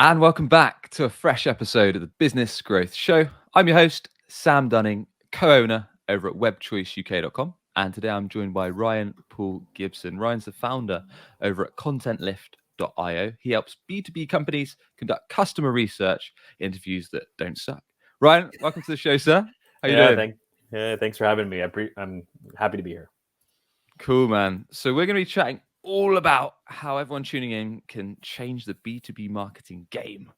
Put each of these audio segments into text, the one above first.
And welcome back to a fresh episode of the Business Growth Show. I'm your host, Sam Dunning, co-owner over at webchoiceuk.com. And today I'm joined by Ryan Paul Gibson. Ryan's the founder over at contentlift.io. He helps B2B companies conduct customer research interviews that don't suck. Ryan, welcome to the show, sir. How you doing? Thanks for having me. I'm happy to be here. Cool, man. So we're going to be chatting all about how everyone tuning in can change the B2B marketing game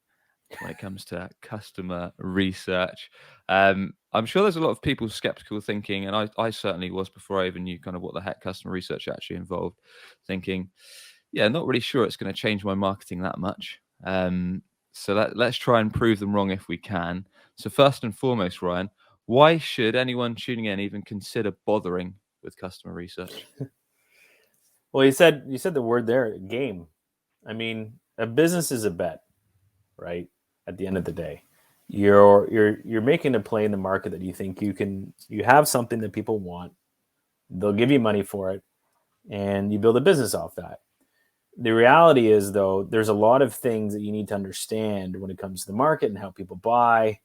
when it comes to customer research. I'm sure there's a lot of people skeptical thinking, and I certainly was before I even knew kind of what the heck customer research actually involved, thinking, yeah, not really sure it's going to change my marketing that much. So let's try and prove them wrong if we can. So first and foremost, Ryan, why should anyone tuning in even consider bothering with customer research? Well, you said the word there, game. I mean, a business is a bet, right? At the end of the day, you're making a play in the market that you think you have something that people want. They'll give you money for it, and you build a business off that. The reality is, though, there's a lot of things that you need to understand when it comes to the market and how people buy,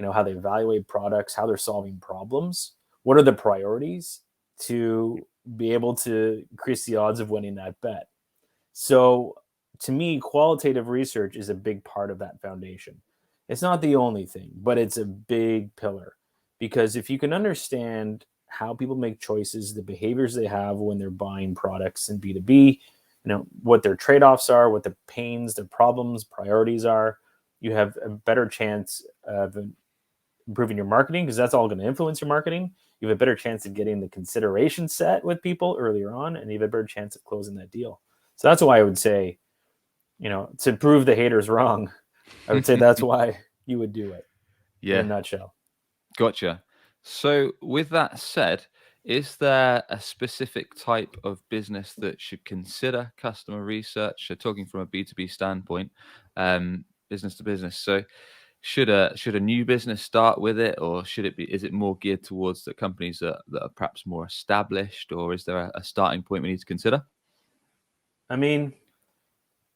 how they evaluate products, how they're solving problems, what are the priorities to be able to increase the odds of winning that bet. So to me, qualitative research is a big part of that foundation. It's not the only thing, but it's a big pillar, because if you can understand how people make choices, the behaviors they have when they're buying products in B2B, what their trade-offs are, what the pains, their problems, priorities are, you have a better chance of improving your marketing, because that's all going to influence your marketing. You have a better chance of getting the consideration set with people earlier on, and you have a better chance of closing that deal. So that's why I would say, to prove the haters wrong, I would say that's why you would do it. Yeah. In a nutshell. Gotcha. So with that said, is there a specific type of business that should consider customer research? So talking from a B2B standpoint, business to business. So should a new business start with it, or is it more geared towards the companies that are perhaps more established, or is there a starting point we need to consider? I mean,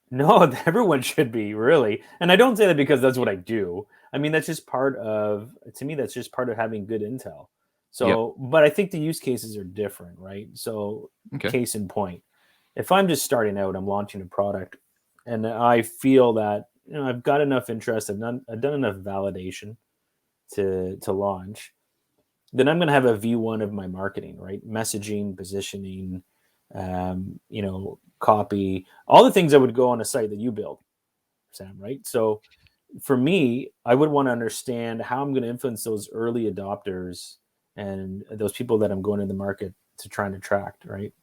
no, everyone should be, really. And I don't say that because that's what I do. I mean, that's just part of having good intel. So, But I think the use cases are different, right? So, Okay. Case in point, if I'm just starting out, I'm launching a product, and I feel that I've got enough interest, I've done enough validation to launch, then I'm going to have a V1 of my marketing, right? Messaging, positioning, copy, all the things that would go on a site that you build, Sam, right? So for me, I would want to understand how I'm going to influence those early adopters and those people that I'm going in the market to try and attract, right?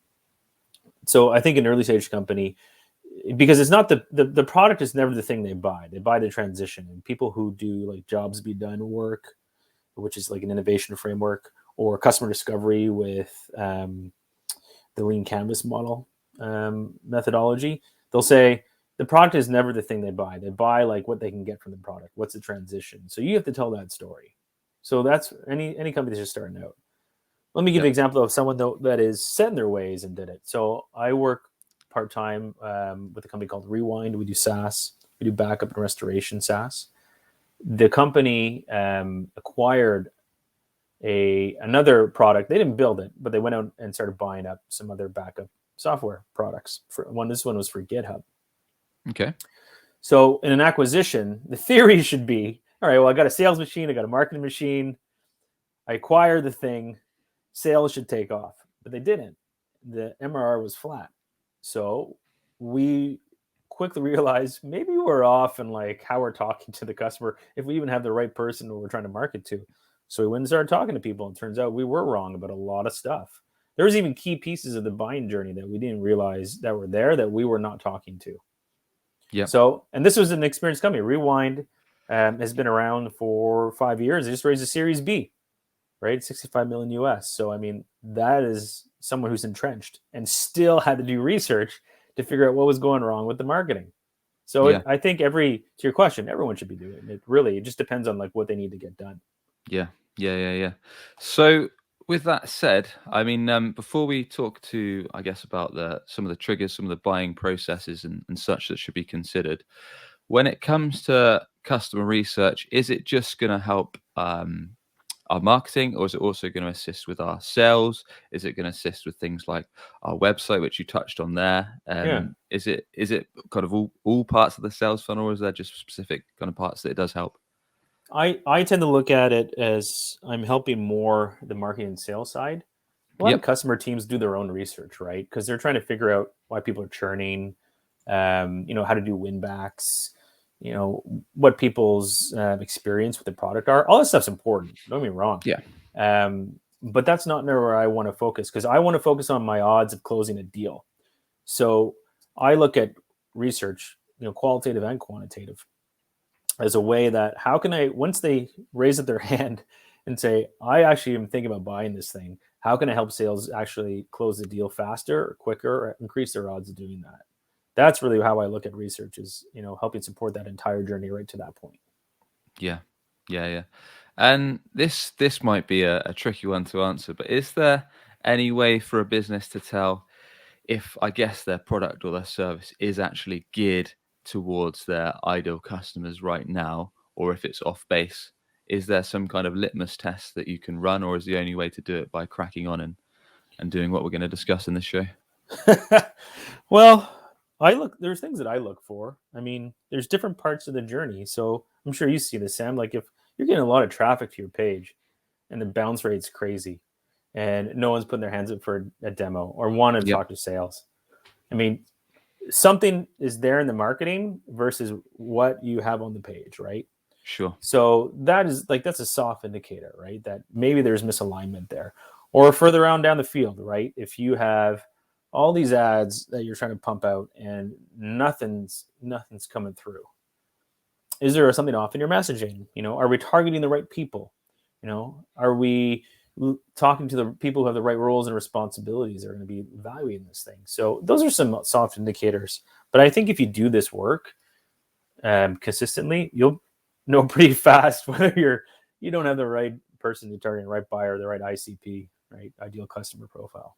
So I think an early stage company, because it's not the product is never the thing they buy. They buy the transition, and people who do like jobs be done work, which is like an innovation framework, or customer discovery with the lean canvas model methodology, they'll say the product is never the thing they buy. They buy like what they can get from the product. What's the transition? So you have to tell that story. So that's any company that's just starting out. Let me give an example of someone that is set in their ways and did it. So I work part-time with a company called Rewind. We do SaaS. We do backup and restoration SaaS. The company acquired another product. They didn't build it, but they went out and started buying up some other backup software products. This one was for GitHub. Okay. So in an acquisition, the theory should be, all right, well, I got a sales machine, I got a marketing machine, I acquired the thing, sales should take off. But they didn't. The MRR was flat. So we quickly realized maybe we're off in like how we're talking to the customer, if we even have the right person who we're trying to market to. So we went and started talking to people, and it turns out we were wrong about a lot of stuff. There was even key pieces of the buying journey that we didn't realize that were there that we were not talking to. Yeah. So, and this was an experienced company. Rewind has been around for 5 years. They just raised a Series B, right? 65 million US. So, I mean, that is someone who's entrenched and still had to do research to figure out what was going wrong with the marketing. So I think to your question, everyone should be doing it. It just depends on like what they need to get done. Yeah. So with that said, I mean, before we talk to, I guess, about some of the triggers, some of the buying processes and such that should be considered, when it comes to customer research, is it just going to help our marketing, or is it also going to assist with our sales? Is it going to assist with things like our website, which you touched on there? Yeah. Is it kind of all parts of the sales funnel, or is there just specific kind of parts that it does help? I tend to look at it as I'm helping more the marketing and sales side. A lot of Yep. customer teams do their own research, right? Because they're trying to figure out why people are churning, how to do win backs, what people's experience with the product are. All this stuff's important. Don't get me wrong. Yeah. But that's not where I want to focus, because I want to focus on my odds of closing a deal. So I look at research, qualitative and quantitative, as a way that how can I, once they raise up their hand and say, I actually am thinking about buying this thing, how can I help sales actually close the deal faster or quicker or increase their odds of doing that? That's really how I look at research, is, helping support that entire journey right to that point. Yeah. Yeah. Yeah. And this might be a tricky one to answer, but is there any way for a business to tell if, I guess, their product or their service is actually geared towards their ideal customers right now, or if it's off base? Is there some kind of litmus test that you can run, or is the only way to do it by cracking on and doing what we're going to discuss in this show? Well, there's things that I look for. I mean, there's different parts of the journey. So I'm sure you see this, Sam. Like, if you're getting a lot of traffic to your page and the bounce rate's crazy and no one's putting their hands up for a demo or want to Yep. talk to sales, I mean, something is there in the marketing versus what you have on the page, right? Sure. So that's a soft indicator, right? That maybe there's misalignment there. Or further on down the field, right? If you have all these ads that you're trying to pump out and nothing's coming through, is there something off in your messaging? Are we targeting the right people? Are we talking to the people who have the right roles and responsibilities that are going to be evaluating this thing? So those are some soft indicators. But I think if you do this work consistently, you'll know pretty fast whether you don't have the right person to target, the right buyer, the right ICP, right, ideal customer profile.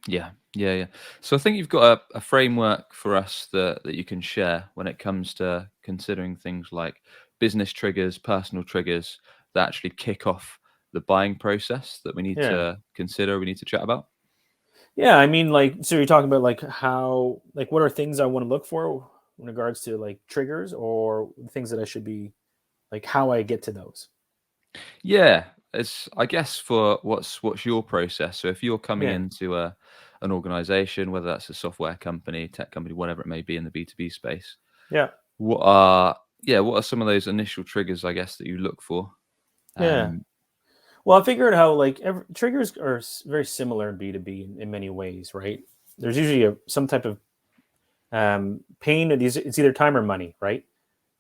Yeah, yeah, yeah. So I think you've got a framework for us that you can share when it comes to considering things like business triggers, personal triggers that actually kick off the buying process that we need Yeah. to consider, we need to chat about. Yeah, I mean, like, so you're talking about like how, like, what are things I want to look for in regards to like triggers, or things that I should be, like, how I get to those? Yeah, it's, I guess, for what's your process. So if you're coming Yeah. into an organization, whether that's a software company, tech company, whatever it may be in the B2B space, Yeah. what are some of those initial triggers, I guess, that you look for? Yeah. Um, Well, I figured how, like, triggers are very similar in B2B in many ways, right? There's usually some type of pain. It's either time or money, right?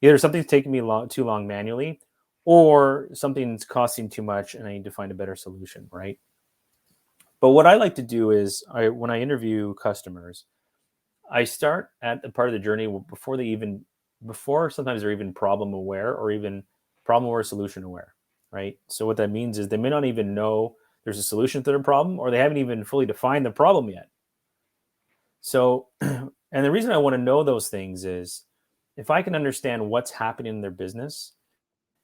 Either something's taking me too long manually, or something's costing too much and I need to find a better solution, right? But what I like to do is, when I interview customers, I start at the part of the journey before sometimes they're even problem aware, or even problem or solution aware, right? So what that means is they may not even know there's a solution to their problem, or they haven't even fully defined the problem yet. So, and the reason I want to know those things is, if I can understand what's happening in their business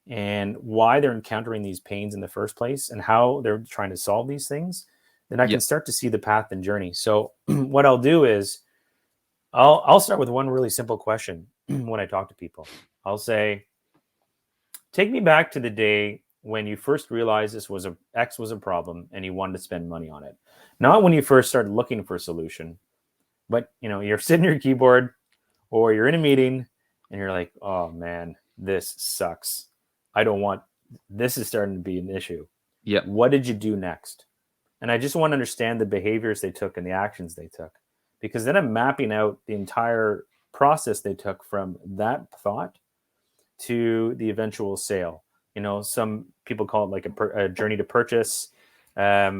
and why they're encountering these pains in the first place and how they're trying to solve these things, then I yeah, can start to see the path and journey. So what I'll do is, I'll start with one really simple question when I talk to people. I'll say, take me back to the day when you first realized X was a problem and you wanted to spend money on it. Not when you first started looking for a solution, but you're sitting at your keyboard or you're in a meeting and you're like, oh man, this sucks. I don't want this is starting to be an issue. yeah, What did you do next? And I just want to understand the behaviors they took and the actions they took, because then I'm mapping out the entire process they took from that thought to the eventual sale. Some people call it like a journey to purchase, a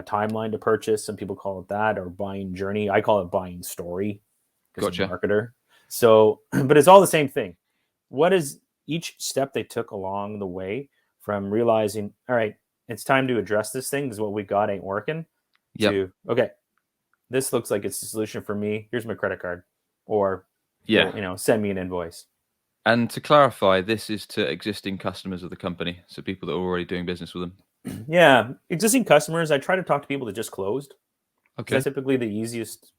timeline to purchase. Some people call it that, or buying journey. I call it buying story because I'm a gotcha. marketer. So, but it's all the same thing. What is each step they took along the way from realizing, all right, it's time to address this thing because what we got ain't working, Yep. to, okay, this looks like it's the solution for me. Here's my credit card. Or Yeah. Send me an invoice. And to clarify, this is to existing customers of the company, so people that are already doing business with them. Yeah, existing customers. I try to talk to people that just closed. Okay. That's typically the easiest.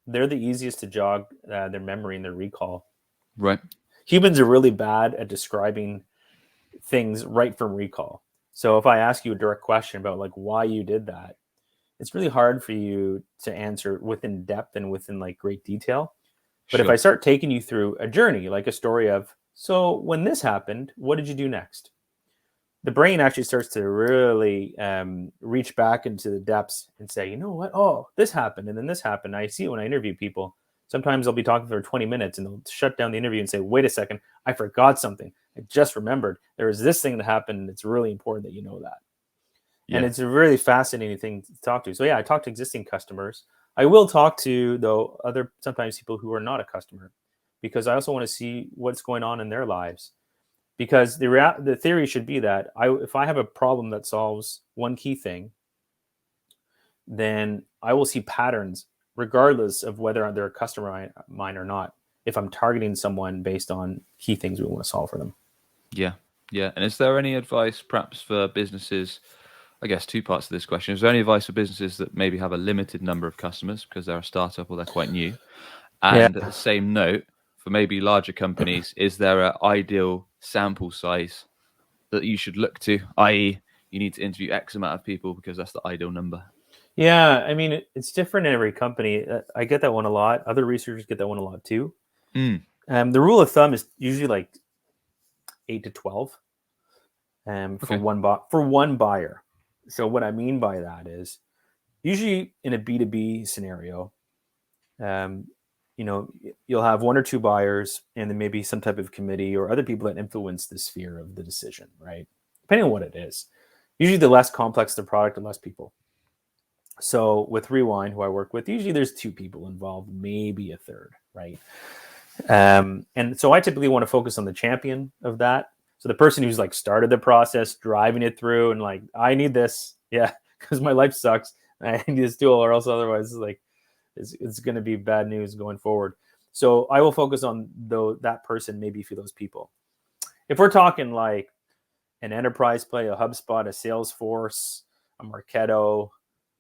They're the easiest to jog their memory and their recall. Right. Humans are really bad at describing things right from recall. So if I ask you a direct question about like why you did that, it's really hard for you to answer within depth and within like great detail. But if I start taking you through a journey, like a story of, so when this happened, what did you do next? The brain actually starts to really reach back into the depths and say, you know what? Oh, this happened. And then this happened. I see it when I interview people. Sometimes I'll be talking for 20 minutes and they'll shut down the interview and say, wait a second, I forgot something. I just remembered there was this thing that happened. And it's really important that you know that. Yeah. And it's a really fascinating thing to talk to. So yeah, I talk to existing customers. I will talk to, though, sometimes people who are not a customer, because I also want to see what's going on in their lives. Because the theory should be that if I have a problem that solves one key thing, then I will see patterns regardless of whether they're a customer of mine or not, if I'm targeting someone based on key things we want to solve for them. Yeah. Yeah. And is there any advice perhaps for businesses? I guess two parts to this question. Is there any advice for businesses that maybe have a limited number of customers because they're a startup or they're quite new? And at the same note, for maybe larger companies, is there an ideal sample size that you should look to, i.e., you need to interview X amount of people because that's the ideal number? Yeah, I mean, it's different in every company. I get that one a lot. Other researchers get that one a lot too. The rule of thumb is usually like 8 to 12 for one buyer. So what I mean by that is usually in a B2B scenario, you'll have one or two buyers and then maybe some type of committee or other people that influence the sphere of the decision, right? Depending on what it is. Usually the less complex the product, the less people. So with Rewind, who I work with, usually there's two people involved, maybe a third, right? And so I typically want to focus on the champion of that. So the person who's like started the process, driving it through and like, I need this. Yeah, because my life sucks. I need this tool or else otherwise it's going to be bad news going forward. So I will focus on that person, maybe a few of those people. If we're talking like an enterprise play, a HubSpot, a Salesforce, a Marketo,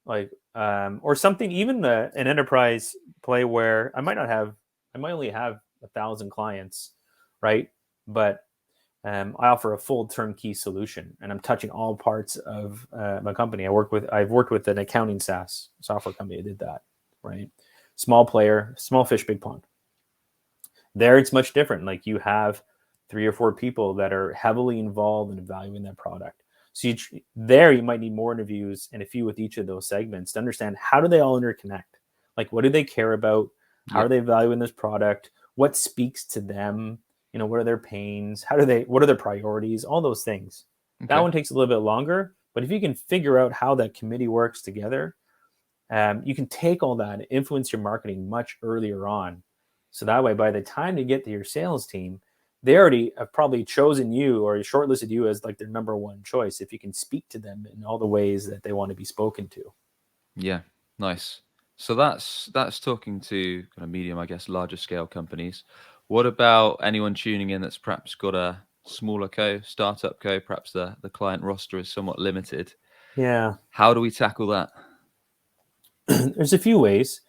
or something, even an enterprise play where I might only have 1,000 clients, right? But I offer a full turnkey solution, and I'm touching all parts of my company. I've worked with an accounting SaaS software company that did that, right? Small player, small fish, big pond. There, it's much different. Like you have 3 or 4 people that are heavily involved in evaluating that product. So you might need more interviews and a few with each of those segments to understand how do they all interconnect? Like, what do they care about? How are they evaluating this product? What speaks to them? What are their pains? What are their priorities? All those things. Okay. That one takes a little bit longer, but if you can figure out how that committee works together, you can take all that and influence your marketing much earlier on. So that way, by the time you get to your sales team, they already have probably chosen you or shortlisted you as like their number one choice if you can speak to them in all the ways that they want to be spoken to. Yeah, nice. So that's talking to kind of medium, I guess, larger scale companies. What about anyone tuning in that's perhaps got a smaller startup perhaps the client roster is somewhat limited? Yeah. How do we tackle that? There's a few ways.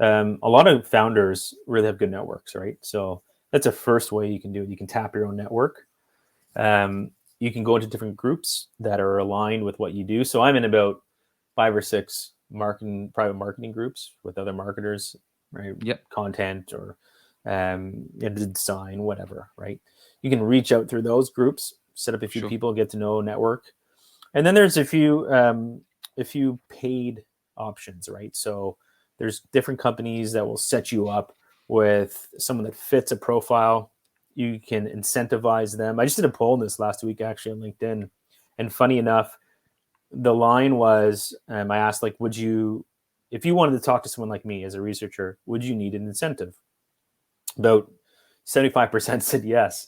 A lot of founders really have good networks, right? So that's a first way you can do it. You can tap your own network. You can go into different groups that are aligned with what you do. So I'm in about 5 or 6 private marketing groups with other marketers, right? Yep. Content or design, whatever, right? You can reach out through those groups, set up a few people, get to know, network. And then there's a few paid options, right? So there's different companies that will set you up with someone that fits a profile. You can incentivize them. I just did a poll in this last week, actually, on LinkedIn. And funny enough, the line was, I asked, like, if you wanted to talk to someone like me as a researcher, would you need an incentive? About 75% said yes.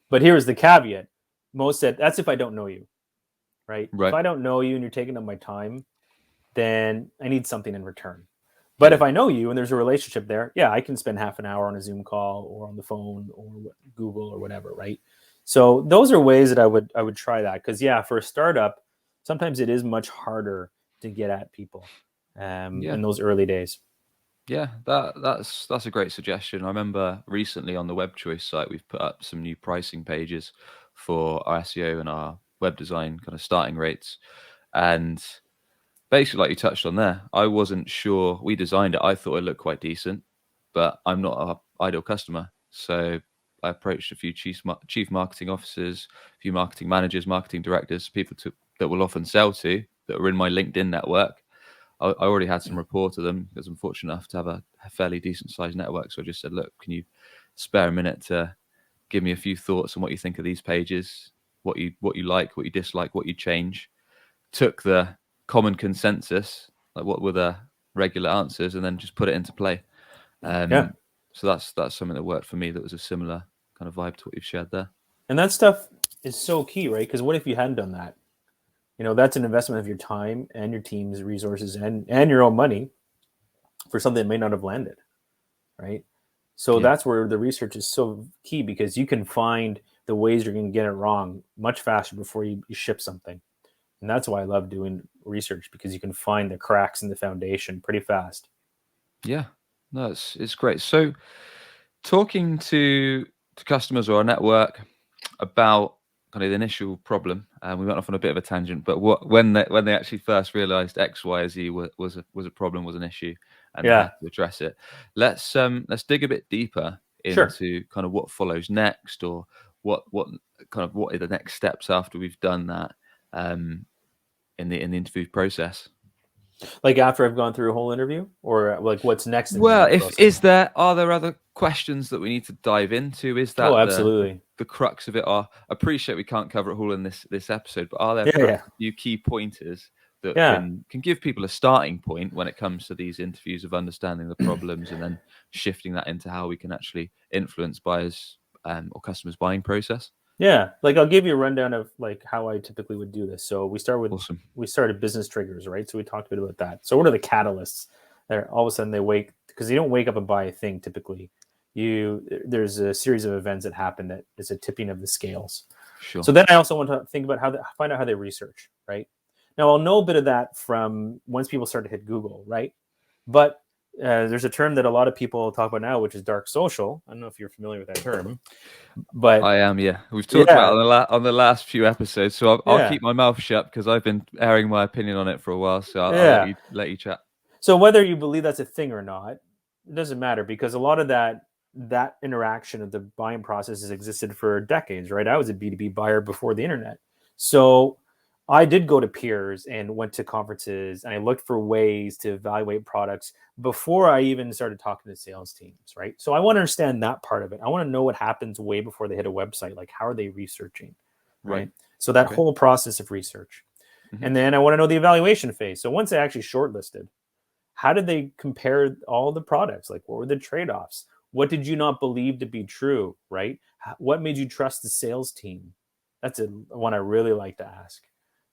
But here's the caveat. Most said, that's if I don't know you, right? If I don't know you and you're taking up my time, then I need something in return. But if I know you and there's a relationship there, yeah, I can spend half an hour on a Zoom call or on the phone or Google or whatever, right? So those are ways that I would try that, because yeah, for a startup, sometimes it is much harder to get at people in those early days. Yeah, that's a great suggestion. I remember recently on the Web Choice site, we've put up some new pricing pages for our SEO and our web design kind of starting rates. And basically, like you touched on there, I wasn't sure. We designed it. I thought it looked quite decent, but I'm not an ideal customer. So I approached a few chief marketing officers, a few marketing managers, marketing directors, people that will often sell to, that were in my LinkedIn network. I already had some rapport to them because I'm fortunate enough to have a fairly decent sized network. So I just said, look, can you spare a minute to give me a few thoughts on what you think of these pages, what you like, what you dislike, what you change? Took the common consensus, like what were the regular answers, and then just put it into play. Yeah. So that's something that worked for me. That was a similar kind of vibe to what you've shared there. And that stuff is so key, right? Because what if you hadn't done that? That's an investment of your time and your team's resources and your own money for something that may not have landed, right? So that's where the research is so key, because you can find the ways you're going to get it wrong much faster before you ship something. And that's why I love doing research, because you can find the cracks in the foundation pretty fast. Yeah, no, it's great. So talking to customers or our network about kind of the initial problem, and we went off on a bit of a tangent, but when they actually first realized X, Y, Z was a problem, was an issue, and they had to address it. Let's dig a bit deeper into kind of what follows next, or what are the next steps after we've done that in the interview process. Like after I've gone through a whole interview, or like what's next? Well, are there other questions that we need to dive into? Is that absolutely the crux of it? I appreciate we can't cover it all in this episode, but are there a few key pointers that can give people a starting point when it comes to these interviews, of understanding the problems and then shifting that into how we can actually influence buyers or customers' buying process? Yeah, like I'll give you a rundown of like how I typically would do this. So we started business triggers, right? So we talked a bit about that. So what are the catalysts that all of a sudden because you don't wake up and buy a thing typically. There's a series of events that happen that is a tipping of the scales. Sure. So then I also want to think about find out how they research, right? Now I'll know a bit of that from once people start to hit Google, right? But there's a term that a lot of people talk about now, which is dark social. I don't know if you're familiar with that term, but I am. Yeah, we've talked about it on the last few episodes, so I'll keep my mouth shut because I've been airing my opinion on it for a while. So I'll let you chat. So whether you believe that's a thing or not, it doesn't matter, because a lot of that interaction of the buying process has existed for decades, right? I was a B2B buyer before the internet, so I did go to peers and went to conferences, and I looked for ways to evaluate products before I even started talking to sales teams, right? So I want to understand that part of it. I want to know what happens way before they hit a website. Like, how are they researching, right? So that whole process of research. Mm-hmm. And then I want to know the evaluation phase. So once they actually shortlisted, how did they compare all the products? Like, what were the trade-offs? What did you not believe to be true, right? What made you trust the sales team? That's one I really like to ask.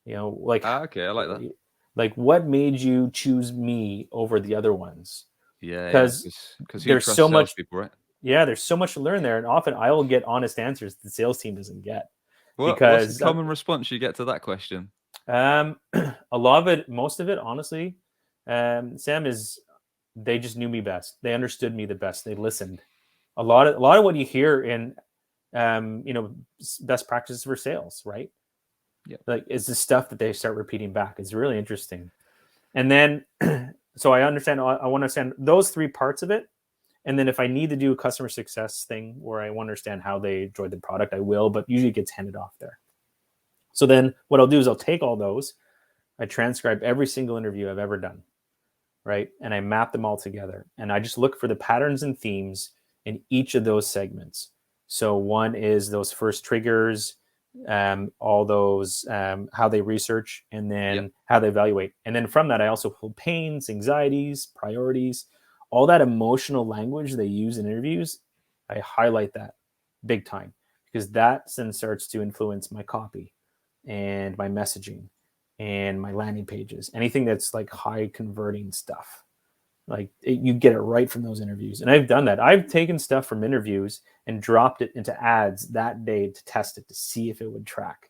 Like, okay, I like that. Like, what made you choose me over the other ones? Yeah, because there's so much people, right? Yeah, there's so much to learn there, and often I will get honest answers the sales team doesn't get. What's the common response you get to that question? A lot of it, most of it, honestly, Sam, is they just knew me best. They understood me the best. They listened. A lot of what you hear in, best practices for sales, right? Yeah, like it's the stuff that they start repeating back. It's really interesting. And then, so I want to understand those three parts of it. And then if I need to do a customer success thing where I want to understand how they enjoyed the product, I will, but usually it gets handed off there. So then what I'll do is I'll take all those, I transcribe every single interview I've ever done, right? And I map them all together. And I just look for the patterns and themes in each of those segments. So one is those first triggers, all those, how they research, and then how they evaluate. And then from that, I also pull pains, anxieties, priorities, all that emotional language they use in interviews. I highlight that big time, because that then starts to influence my copy and my messaging and my landing pages, anything that's like high converting stuff. Like you get it right from those interviews. And I've done that. I've taken stuff from interviews and dropped it into ads that day to test it, to see if it would track.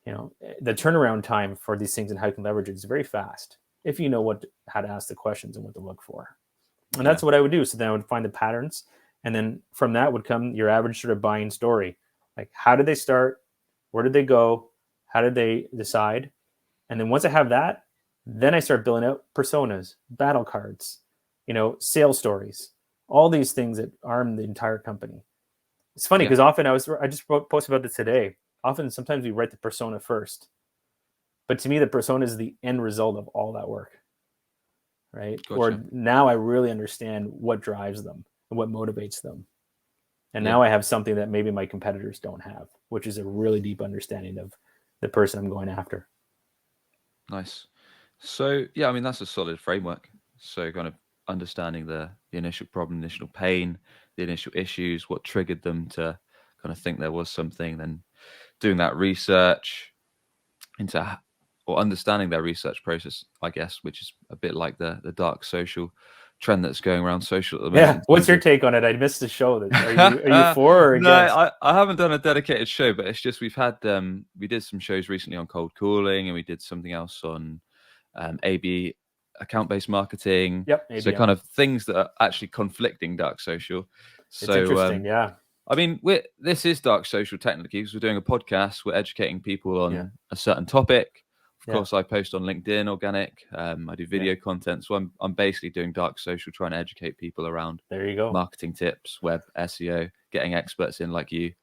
The turnaround time for these things and how you can leverage it is very fast if you know how to ask the questions and what to look for. And that's what I would do. So then I would find the patterns, and then from that would come your average sort of buying story. Like, how did they start? Where did they go? How did they decide? And then once I have that, then I start building out personas, battle cards, sales stories, all these things that arm the entire company. It's funny because often I just posted about this today. Often, sometimes we write the persona first, but to me, the persona is the end result of all that work, right? Gotcha. Or now I really understand what drives them and what motivates them. And now I have something that maybe my competitors don't have, which is a really deep understanding of the person I'm going after. Nice. So, yeah, I mean, that's a solid framework. So kind of understanding the initial problem, initial pain, the initial issues, what triggered them to kind of think there was something, then doing that research into, or understanding their research process, I guess, which is a bit like the dark social trend that's going around social at the moment. Yeah. What's your take on it? I missed the show. Are you for or against? No, I haven't done a dedicated show, but it's just we've had we did some shows recently on cold calling, and we did something else on AB, account-based marketing. Yep. So kind of things that are actually conflicting dark social. It's interesting. Yeah. I mean, this is dark social technically because we're doing a podcast. We're educating people on a certain topic. Of course, I post on LinkedIn, organic. I do video content, so I'm basically doing dark social, trying to educate people around. There you go. Marketing tips, web SEO, getting experts in like you.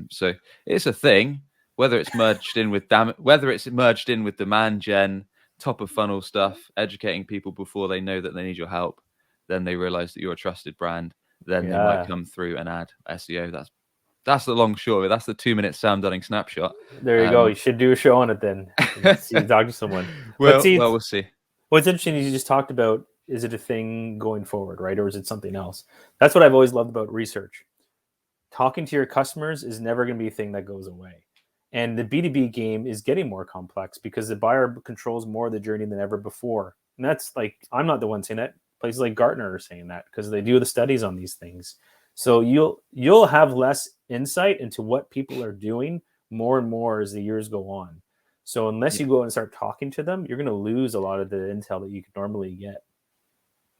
So it's a thing. Whether it's merged in with demand gen, top of funnel stuff, educating people before they know that they need your help, then they realize that you're a trusted brand. Then they might come through and add SEO. That's the long short of it. That's the 2-minute Sam Dunning snapshot. There you go. You should do a show on it then. Talk to someone. Well, we'll see. What's interesting is you just talked about, is it a thing going forward, right? Or is it something else? That's what I've always loved about research. Talking to your customers is never going to be a thing that goes away. And the B2B game is getting more complex because the buyer controls more of the journey than ever before. And that's like, I'm not the one saying that. Places like Gartner are saying that because they do the studies on these things. So you'll have less insight into what people are doing more and more as the years go on. So unless you go and start talking to them, you're going to lose a lot of the intel that you could normally get.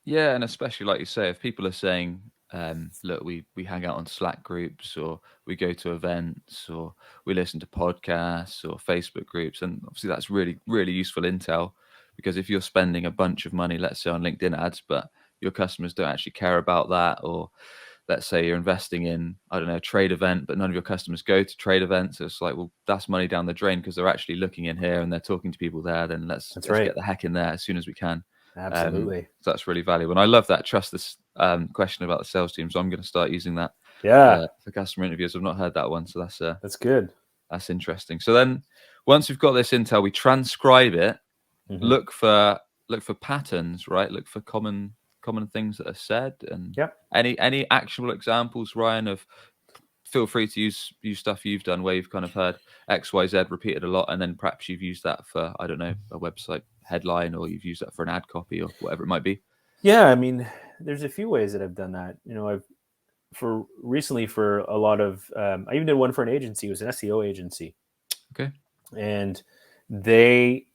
Yeah, and especially like you say, if people are saying, look, we hang out on Slack groups, or we go to events, or we listen to podcasts or Facebook groups, and obviously that's really, really useful intel. Because if you're spending a bunch of money, let's say on LinkedIn ads, but your customers don't actually care about that, or let's say you're investing in, I don't know, a trade event, but none of your customers go to trade events. So it's like, well, that's money down the drain because they're actually looking in here and they're talking to people there. Then let's get the heck in there as soon as we can. Absolutely. So that's really valuable. And I love that trust this question about the sales team. So I'm going to start using that for customer interviews. I've not heard that one. So that's good. That's interesting. So then once we've got this intel, we transcribe it. Look for patterns, right? Look for common things that are said, and any actual examples, Ryan, of, feel free to use stuff you've done where you've kind of heard XYZ repeated a lot, and then perhaps you've used that for, I don't know, a website headline, or you've used that for an ad copy or whatever it might be. Yeah, I mean, there's a few ways that I've done that. I've for a lot of I even did one for an agency. It was an SEO agency. Okay. And they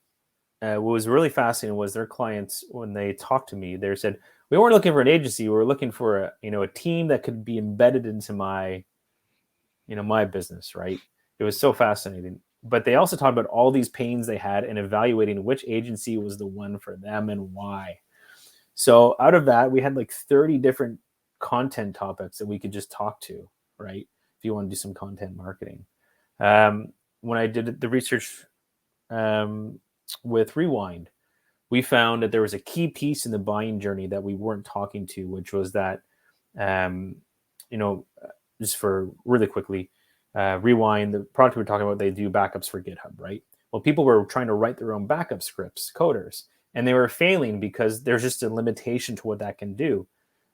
what was really fascinating was their clients, when they talked to me, they said, we weren't looking for an agency. We were looking for a team that could be embedded into my business, right? It was so fascinating. But they also talked about all these pains they had in evaluating which agency was the one for them and why. So out of that, we had like 30 different content topics that we could just talk to, right? If you want to do some content marketing. When I did the research with Rewind, we found that there was a key piece in the buying journey that we weren't talking to, which was that, just for really quickly, Rewind, the product we were talking about, they do backups for GitHub, right? Well, people were trying to write their own backup scripts, coders, and they were failing because there's just a limitation to what that can do.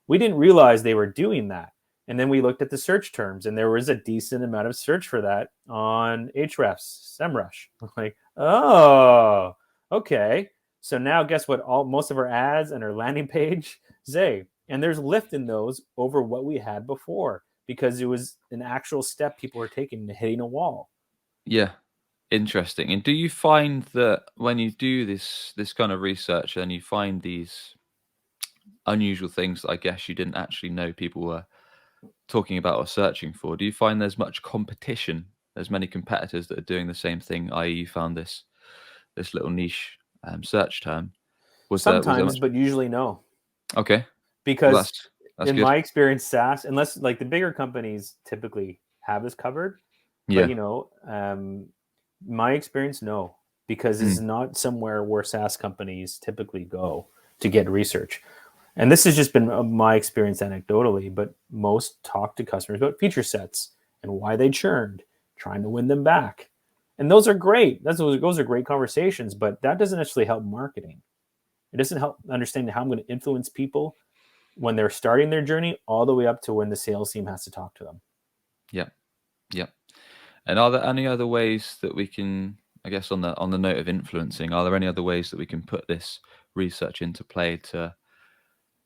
We didn't realize they were doing that. And then we looked at the search terms, and there was a decent amount of search for that on Ahrefs, SEMrush. Like, oh, okay. So now guess what? Most of our ads and our landing page say, and there's lift in those over what we had before because it was an actual step people were taking to hitting a wall. Yeah. Interesting. And do you find that when you do this kind of research and you find these unusual things that I guess you didn't actually know people were talking about or searching for, do you find there's much competition? There's many competitors that are doing the same thing, i.e., you found this little niche search term. Was there Sometimes, much? but usually no. Okay, well Because that's in good. my experience, SaaS, unless like the bigger companies typically have this covered, but Yeah. my experience, no, because this is Mm. not somewhere where SaaS companies typically go to get research. And this has just been my experience anecdotally, but most talk to customers about feature sets and why they churned, trying to win them back. And those are great. Those are great conversations, but that doesn't actually help marketing. It doesn't help understanding how I'm going to influence people when they're starting their journey all the way up to when the sales team has to talk to them. Yeah. Yeah. And are there any other ways that we can, I guess, on the note of influencing, are there any other ways that we can put this research into play to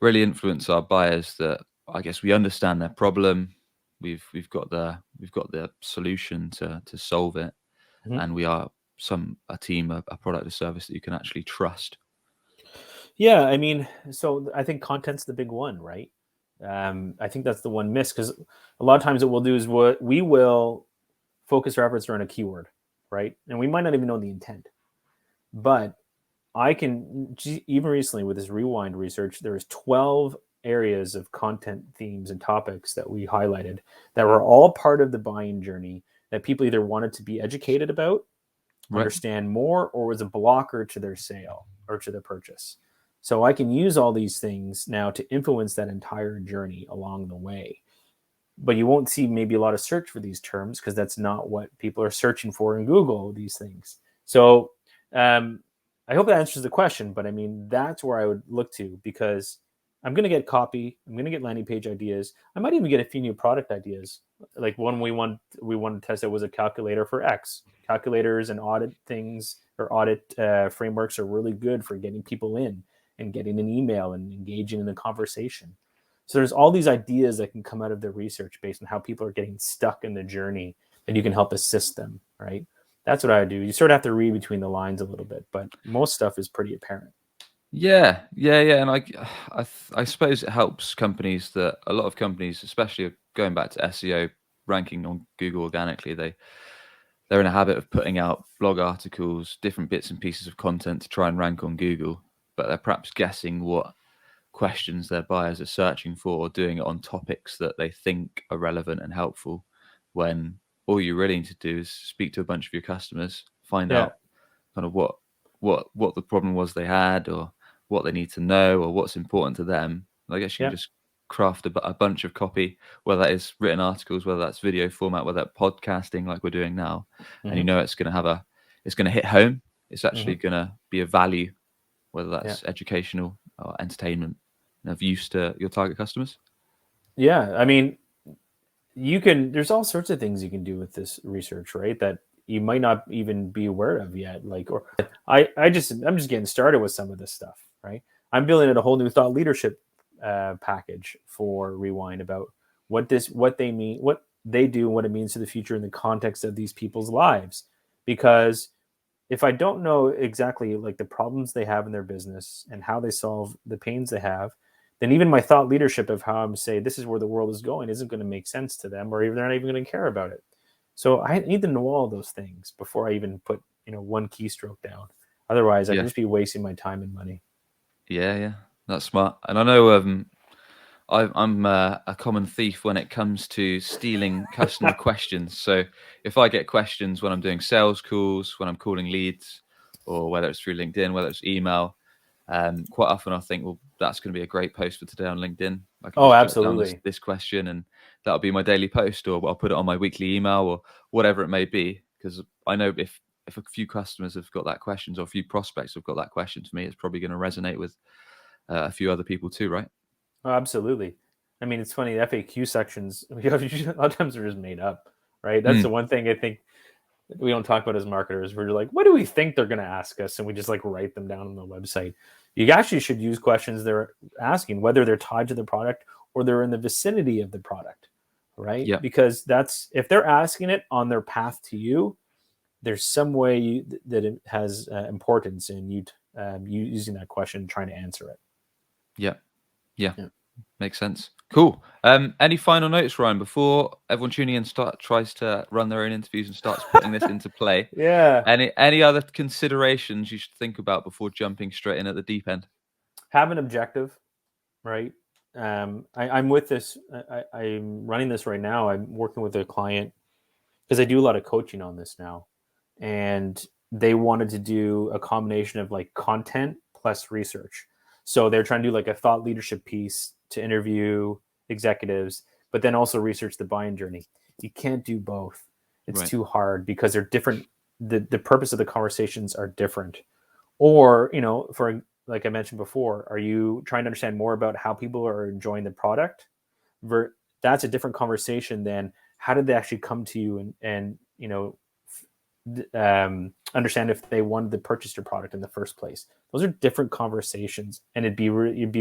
really influence our buyers that I guess we understand their problem, we've got the solution to solve it, Mm-hmm. and we are a team, a product, a service that you can actually trust. Yeah, I mean, so I think content's the big one, right? I think that's the one miss because a lot of times what we'll do is we will focus our efforts around a keyword, right? And we might not even know the intent, but I can even recently with this rewind research, there was 12 areas of content themes and topics that we highlighted that were all part of the buying journey that people either wanted to be educated about, Right. understand more, or was a blocker to their sale or to their purchase. So I can use all these things now to influence that entire journey along the way. But you won't see maybe a lot of search for these terms because that's not what people are searching for in Google, these things. So I hope that answers the question, but I mean, that's where I would look to because I'm going to get copy. I'm going to get landing page ideas. I might even get a few new product ideas. Like one we want to test out was a calculator for X. Calculators and audit things or audit frameworks are really good for getting people in and getting an email and engaging in a conversation. So there's all these ideas that can come out of the research based on how people are getting stuck in the journey and you can help assist them, right? That's what I do. You sort of have to read between the lines a little bit, but most stuff is pretty apparent. Yeah, and I suppose it helps companies that a lot of companies, especially going back to SEO ranking on Google organically, they're in a habit of putting out blog articles, different bits and pieces of content to try and rank on Google, but they're perhaps guessing what questions their buyers are searching for or doing it on topics that they think are relevant and helpful, when all you really need to do is speak to a bunch of your customers, find Yeah. out kind of what the problem was they had, or what they need to know, or what's important to them. I guess you Yeah. can just craft a bunch of copy, whether that is written articles, whether that's video format, whether that's podcasting like we're doing now, and you Mm-hmm. know it's going to it's going to hit home. It's actually Mm-hmm. going to be a value, whether Yeah. that's educational or entertainment, and of use to your target customers. Yeah. I mean, there's all sorts of things you can do with this research, right? That you might not even be aware of yet. I'm just getting started with some of this stuff, right? I'm building out a whole new thought leadership package for Rewind about what they mean, what they do, and what it means to the future in the context of these people's lives. Because if I don't know exactly like the problems they have in their business and how they solve the pains they have, then even my thought leadership of how I'm say this is where the world is going isn't going to make sense to them, or even they're not even going to care about it. So I need to know all those things before I even put one keystroke down. Otherwise, I could Yeah, just be wasting my time and money. yeah, that's smart. And I know I'm a common thief when it comes to stealing customer questions. So if I get questions when I'm doing sales calls, when I'm calling leads, or whether it's through LinkedIn, whether it's email, quite often I think, well, that's going to be a great post for today on LinkedIn. I can Oh, just jot down absolutely. this question, and that'll be my daily post, or I'll put it on my weekly email, or whatever it may be. Because I know if a few customers have got that questions, or a few prospects have got that question for me, it's probably going to resonate with a few other people too, right? Oh, absolutely. I mean, it's funny. The FAQ sections a lot of times are just made up, right? That's the Mm, one thing I think we don't talk about as marketers. We're like, what do we think they're going to ask us? And we just like write them down on the website. You actually should use questions they're asking, whether they're tied to the product or they're in the vicinity of the product, right? Yeah. Because that's, if they're asking it on their path to you, there's some way that it has importance in you using that question, trying to answer it. Yeah. Makes sense. Cool. Any final notes, Ryan, before everyone tuning in tries to run their own interviews and starts putting this into play? Yeah. Any other considerations you should think about before jumping straight in at the deep end? Have an objective, right? I'm with this. I'm running this right now. I'm working with a client because I do a lot of coaching on this now, and they wanted to do a combination of like content plus research. So they're trying to do like a thought leadership piece to interview executives, but then also research the buying journey. You can't do both. It's too hard because they're different. The purpose of the conversations are different. Or, for like I mentioned before, are you trying to understand more about how people are enjoying the product? That's a different conversation than how did they actually come to you and understand if they wanted to purchase your product in the first place. Those are different conversations, and you'd be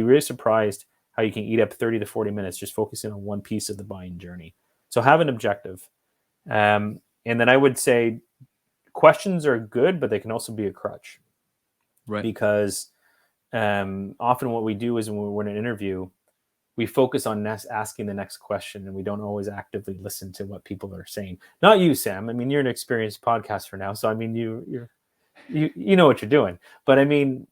really surprised how you can eat up 30 to 40 minutes just focusing on one piece of the buying journey. So have an objective. And then I would say questions are good, but they can also be a crutch. Right. Because often what we do is when we're in an interview, we focus on asking the next question, and we don't always actively listen to what people are saying. Not you, Sam. I mean, you're an experienced podcaster now, so I mean, you know what you're doing. But I mean,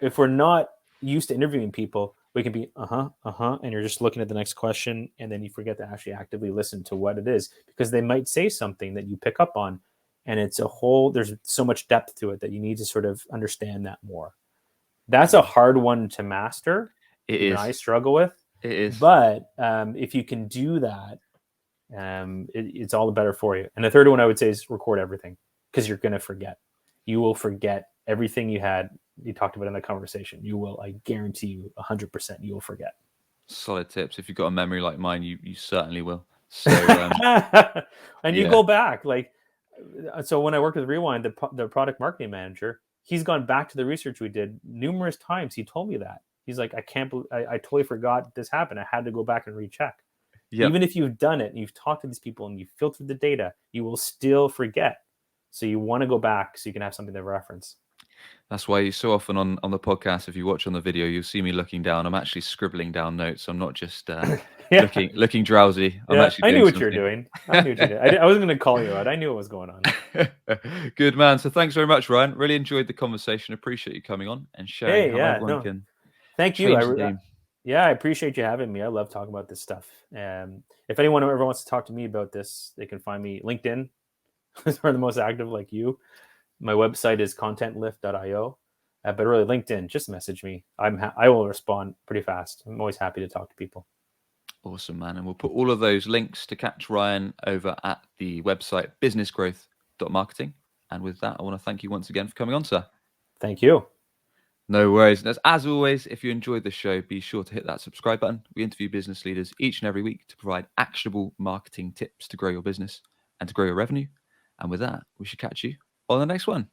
if we're not used to interviewing people, we can be and you're just looking at the next question, and then you forget to actually actively listen to what it is, because they might say something that you pick up on, and it's there's so much depth to it that you need to sort of understand that more. That's a hard one to master. It is. I struggle with. It is. But if you can do that, it's all the better for you. And the third one I would say is record everything, because you're going to forget. You will forget everything you talked about in the conversation. You will, I guarantee you 100% you will forget. Solid tips. If you've got a memory like mine, you certainly will. So, and you go back. So when I worked with Rewind, the product marketing manager, he's gone back to the research we did numerous times. He told me that. He's like, I can't believe I totally forgot this happened. I had to go back and recheck. Yep. Even if you've done it and you've talked to these people and you've filtered the data, you will still forget. So you want to go back so you can have something to reference. That's why so often on the podcast, if you watch on the video, you'll see me looking down. I'm actually scribbling down notes. I'm not just looking drowsy. I knew what you're doing. I knew what you did. I wasn't going to call you out. I knew what was going on. Good man. So thanks very much, Ryan. Really enjoyed the conversation. Appreciate you coming on and sharing how everyone can. Thank you. I appreciate you having me. I love talking about this stuff. If anyone ever wants to talk to me about this, they can find me LinkedIn. We're the most active, like you. My website is contentlift.io. But really, LinkedIn, just message me. I will respond pretty fast. I'm always happy to talk to people. Awesome, man. And we'll put all of those links to catch Ryan over at the website businessgrowth.marketing. And with that, I want to thank you once again for coming on, sir. Thank you. No worries. And as always, if you enjoyed the show, be sure to hit that subscribe button. We interview business leaders each and every week to provide actionable marketing tips to grow your business and to grow your revenue. And with that, we should catch you on the next one.